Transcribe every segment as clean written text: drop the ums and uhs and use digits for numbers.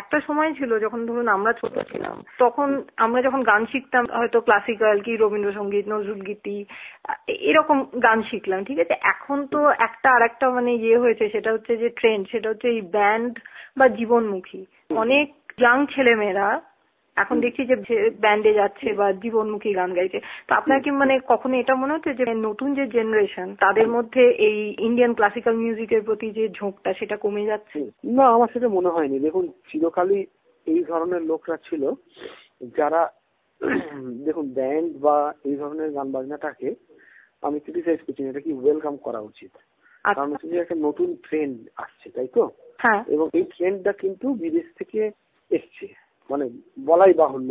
একটা সময় ছিল যখন ধরুন আমরা ছোট ছিলাম, তখন আমরা যখন গান শিখতাম হয়তো ক্লাসিক্যাল কি রবীন্দ্রসঙ্গীত, নজরুলগীতি এরকম গান শিখলাম, ঠিক আছে। এখন তো একটা আরেকটা মানে হয়েছে, সেটা হচ্ছে যে ট্রেন্ড, সেটা হচ্ছে এই ব্যান্ড বা জীবনমুখী। অনেক ইয়াং ছেলেমেয়েরা এখন দেখছি যে ব্যান্ডে যাচ্ছে বা জীবনমুখী গান গাইছে। তো আপনার কি মানে কখনো এটা মনে হচ্ছে যে নতুন যে জেনারেশন তাদের মধ্যে এই ইন্ডিয়ান ক্লাসিক্যাল মিউজিকের প্রতি যে ঝোঁকটা সেটা কমে যাচ্ছে? না, আমার সেটা মনে হয়নি। দেখুন, চিরকালই এই ধরনের লোকরা ছিল যারা দেখুন ব্যান্ড বা এই ধরনের গান বাজনাটাকে আমি ক্রিটিসাইজ করছি, এটা কি ওয়েলকাম করা উচিত। কারণ হচ্ছে যে একটা নতুন ট্রেন্ড আসছে, তাই তো? এবং এই ট্রেন্ডটা কিন্তু বিদেশ থেকে এসছে, মানে বলাই বাহুল্য।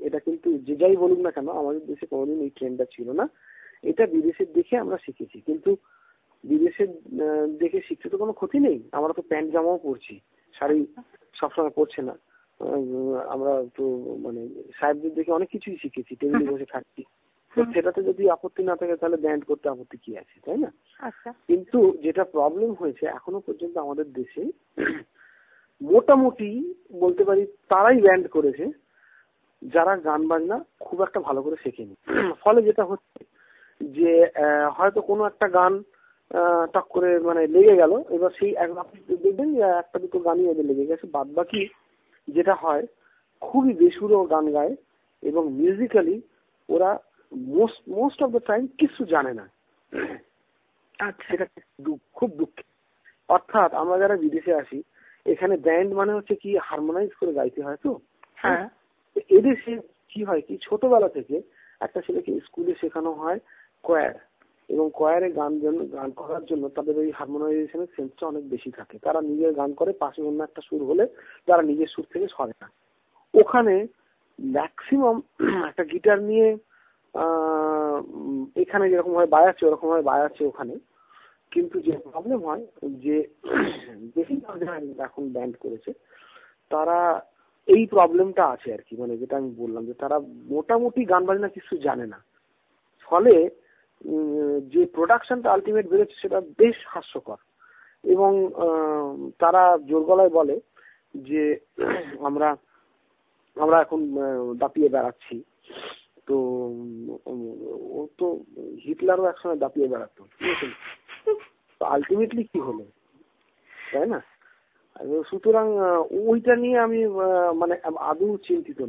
এটা কিন্তু যে যাই বলুক না কেন, আমাদের দেশে কোনোদিন এই ট্রেন্ডটা ছিল না। এটা বিদেশের দেখে আমরা শিখেছি। কিন্তু বিদেশের দেখে শিখতে তো কোনো ক্ষতি নেই। আমরা তো প্যান্ট জামাও পরছি, শাড়ি সবসময় পরছে না। আমরা তো মানে সাহেবদের দেখে অনেক কিছুই শিখেছি, টেবিলে বসে খাচ্ছি। সেটাতে যদি আপত্তি না থাকে তাহলে ব্যান্ড করতে আপত্তি কি আছে, তাই না? কিন্তু যেটা প্রবলেম হয়েছে এখনো পর্যন্ত আমাদের দেশে মোটামুটি বলতে পারি তারাই ব্যান্ড করেছে যারা গান বাজনা খুব একটা ভালো করে শেখেনি। ফলে যেটা হচ্ছে যে হয়তো কোনো একটা গান টক করে মানে লেগে গেল, এবার সেই আপনি দেখবেন যে একটা দুটো গানই এদের লেগে গেছে, বাদ বাকি যেটা হয় খুবই বেসুরো গান গায় এবং মিউজিক্যালি ওরা মোস্ট অফ দ্য টাইম কিছু জানে না। সেটা খুব দুঃখ। অর্থাৎ আমরা যারা বিদেশে আসি, এখানে ব্যান্ড মানে হচ্ছে কি হারমোনাইজ করে গাইতে হয়। তো এদেশে কি হয় কি, ছোটবেলা থেকে একটা ছেলেকে স্কুলে শেখানো হয় কোয়ার, এবং কোয়ারে গান করার জন্য তাদের ওই হারমোনাইজেশনের সেন্সটা অনেক বেশি থাকে। তারা নিজের গান করে, পাশে অন্য একটা সুর হলে তারা নিজের সুর থেকে সরে না। ওখানে ম্যাক্সিমাম একটা গিটার নিয়ে এখানে যেরকম ভাবে বাজাচ্ছে ওরকম ভাবে বাজাচ্ছে ওখানে। কিন্তু যে প্রবলেম হয় যে বেশি এখন ব্যান্ড করেছে তারা এই প্রবলেমটা আছে আর কি, মানে যেটা আমি বললাম যে তারা মোটামুটি গান বাজনা কিছু জানে না। ফলে যে প্রোডাকশনটা আলটিমেট বেরোচ্ছে সেটা বেশ হাস্যকর। এবং তারা জোর গলায় বলে যে আমরা এখন দাপিয়ে বেড়াচ্ছি। তো ও তো হিটলারও একসময় দাপিয়ে বেড়াতো, আলটিমেটলি কি হলো, তাই না? সুতরাং ওইটা নিয়ে আমি মানে আদৌ চিন্তিত